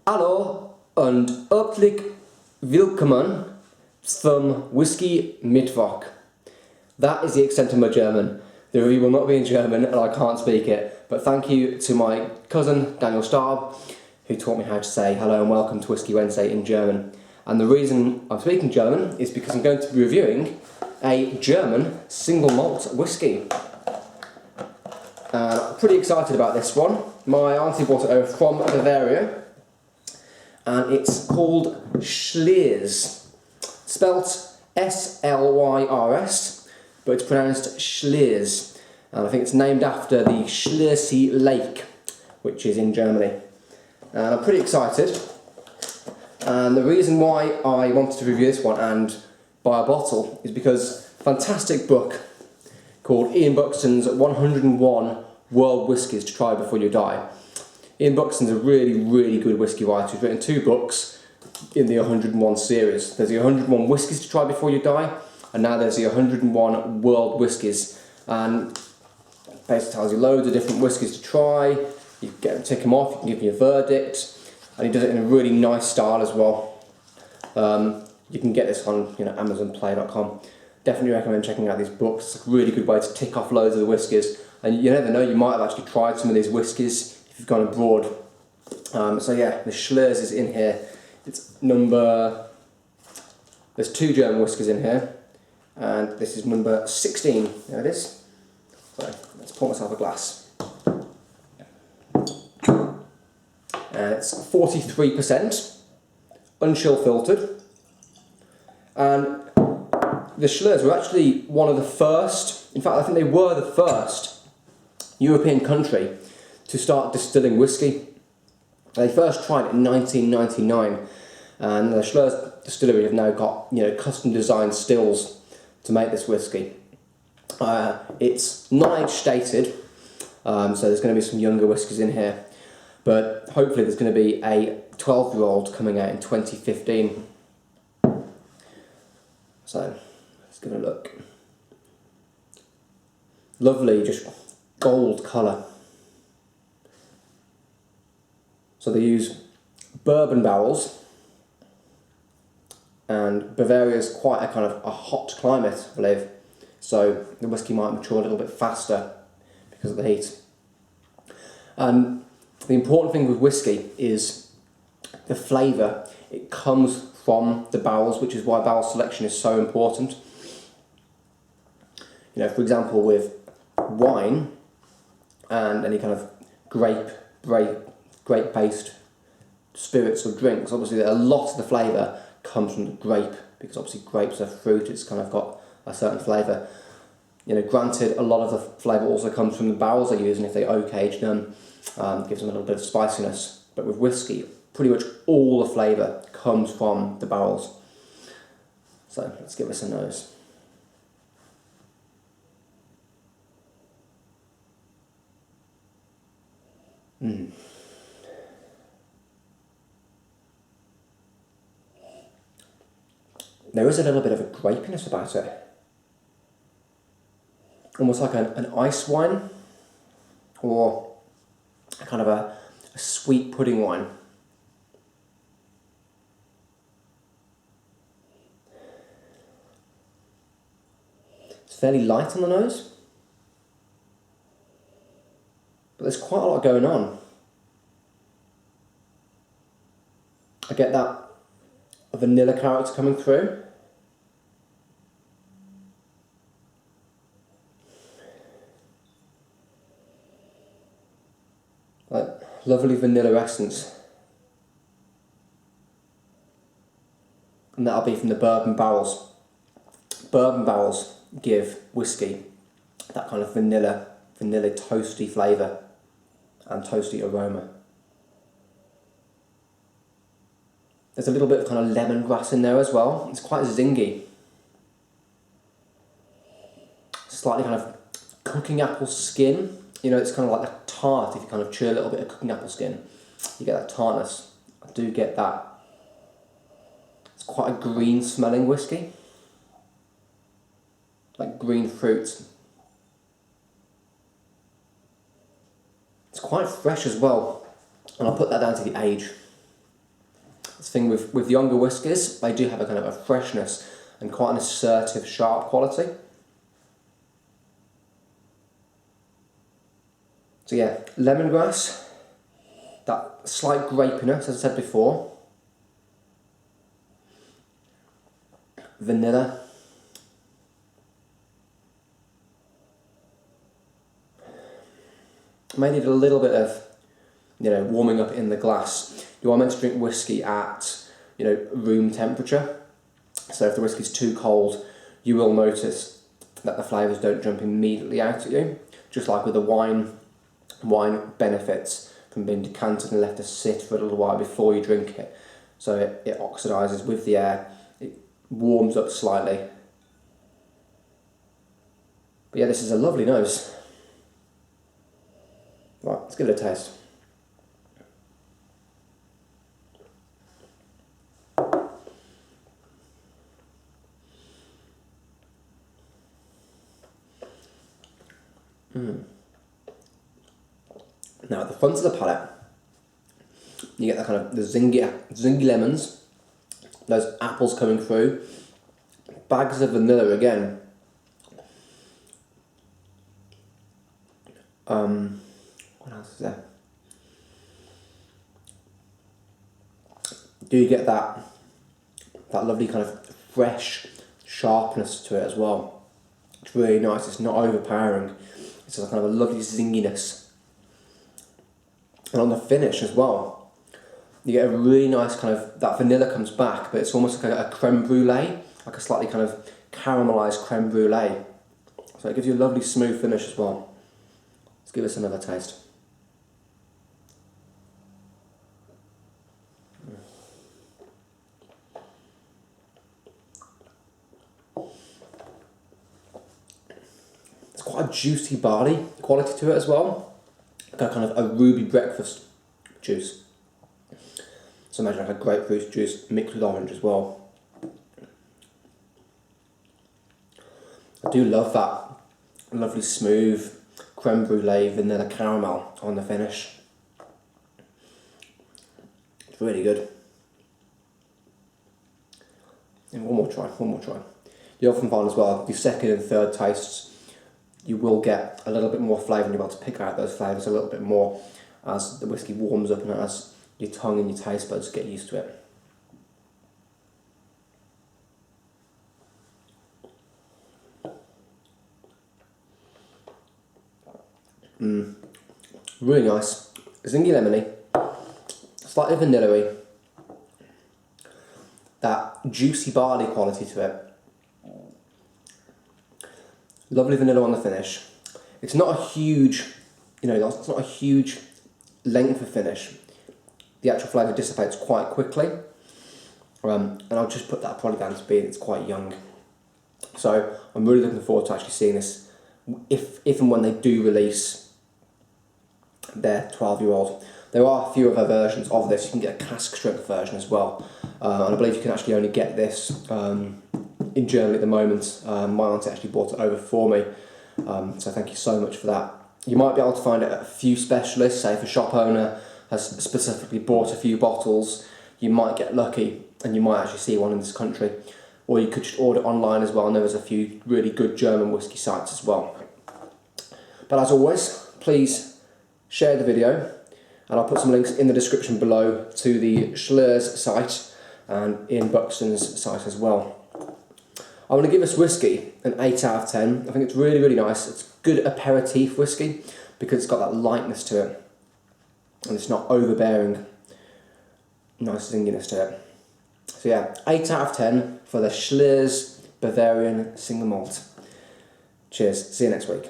Hallo und herzlich willkommen zum Whisky Mittwoch. That is the extent of my German. The review will not be in German and I can't speak it, but thank you to my cousin Daniel Starb, who taught me how to say hello and welcome to Whisky Wednesday in German. And the reason I'm speaking German is because I'm going to be reviewing a German single malt whisky. And I'm pretty excited about this one. My auntie brought it over from Bavaria, and it's called Slyrs. Spelt S-L-Y-R-S, but it's pronounced Slyrs. And I think it's named after the Schliersee Lake, which is in Germany. And I'm pretty excited. And the reason why I wanted to review this one and buy a bottle is because a fantastic book called Ian Buxton's 101 World Whiskies to Try Before You Die. Ian Buxton's a really good whiskey writer. He's written 2 books in the 101 series. There's the 101 Whiskies to Try Before You Die, and now there's the 101 World Whiskies. And it basically tells you loads of different whiskies to try. You can tick them off, you can give me a verdict, and he does it in a really nice style as well. You can get this on AmazonPlay.com. Definitely recommend checking out these books. It's a really good way to tick off loads of the whiskies, and you never know, you might have actually tried some of these whiskies if you've gone abroad. So yeah, the Slyrs is in here. There's 2 German whiskies in here, and this is number 16. There it is. So let's pour myself a glass. And it's 43%, unchill filtered. And the Slyrs were actually one of the first, in fact I think they were the first European country to start distilling whiskey. They first tried it in 1999, and the Slyrs distillery have now got custom designed stills to make this whiskey. It's not age stated, so there's going to be some younger whiskies in here, but hopefully there's going to be a 12-year-old coming out in 2015. So let's give it a look. Lovely, just gold colour. So they use bourbon barrels, and Bavaria is quite a kind of a hot climate, I believe. So the whiskey might mature a little bit faster because of the heat. And the important thing with whiskey is the flavour. It comes from the barrels, which is why barrel selection is so important. For example, with wine and any kind of grape-based spirits or drinks, obviously a lot of the flavour comes from the grape, because obviously grapes are fruit, it's kind of got a certain flavour. Granted, a lot of the flavour also comes from the barrels they use, and if they oak age them, gives them a little bit of spiciness. But with whiskey, pretty much all the flavour comes from the barrels. So let's give this a nose. There is a little bit of a grapiness about it. Almost like an ice wine, or a kind of a sweet pudding wine. It's fairly light on the nose, but there's quite a lot going on. I get that vanilla character coming through. Like lovely vanilla essence. And that'll be from the bourbon barrels. Bourbon barrels give whiskey that kind of vanilla toasty flavour and toasty aroma. There's a little bit of kind of lemongrass in there as well. It's quite zingy. Slightly kind of cooking apple skin. It's kind of like a tart. If you kind of chew a little bit of cooking apple skin, you get that tartness. I do get that. It's quite a green smelling whiskey. Like green fruits. It's quite fresh as well. And I'll put that down to the age. the thing with younger whiskies, they do have a kind of a freshness and quite an assertive, sharp quality. So yeah, lemongrass, that slight grapiness, as I said before. Vanilla. May need a little bit of, warming up in the glass. You are meant to drink whiskey at, room temperature. So if the whiskey's too cold, you will notice that the flavours don't jump immediately out at you. Just like with the wine benefits from being decanted and left to sit for a little while before you drink it. So it oxidises with the air, it warms up slightly. But yeah, this is a lovely nose. Right, let's give it a taste. Now at the front of the palate, you get that kind of the zingy lemons, those apples coming through, bags of vanilla again. What else is there? Do you get that lovely kind of fresh sharpness to it as well? It's really nice. It's not overpowering. It's a kind of a lovely zinginess. And on the finish as well, you get a really nice kind of, that vanilla comes back, but it's almost like a creme brulee, like a slightly kind of caramelised creme brulee. So it gives you a lovely smooth finish as well. Let's give this another taste. It's quite a juicy barley quality to it as well. Got kind of a ruby breakfast juice. So imagine like a grapefruit juice mixed with orange as well. I do love that lovely smooth creme brulee vanilla caramel on the finish. It's really good. And one more try. You often find as well, your second and third tastes, you will get a little bit more flavour and you're able to pick out those flavours a little bit more as the whiskey warms up and as your tongue and your taste buds get used to it. Really nice. Zingy lemony, slightly vanilla-y, that juicy barley quality to it. Lovely vanilla on the finish. It's not a huge, it's not a huge length of finish. The actual flavour dissipates quite quickly. And I'll just put that probably down to being it's quite young. So I'm really looking forward to actually seeing this if and when they do release their 12-year-old. There are a few other versions of this. You can get a cask strength version as well. And I believe you can actually only get this in Germany at the moment. My auntie actually bought it over for me, so thank you so much for that. You might be able to find it at a few specialists, say if a shop owner has specifically bought a few bottles, you might get lucky and you might actually see one in this country. Or you could just order online as well, and there's a few really good German whiskey sites as well. But as always, please share the video, and I'll put some links in the description below to the Slyrs site and Ian Buxton's site as well. I want to give this whiskey an 8 out of 10. I think it's really, really nice. It's good aperitif whiskey because it's got that lightness to it and it's not overbearing. Nice zinginess to it. So yeah, 8 out of 10 for the Slyrs Bavarian Single Malt. Cheers. See you next week.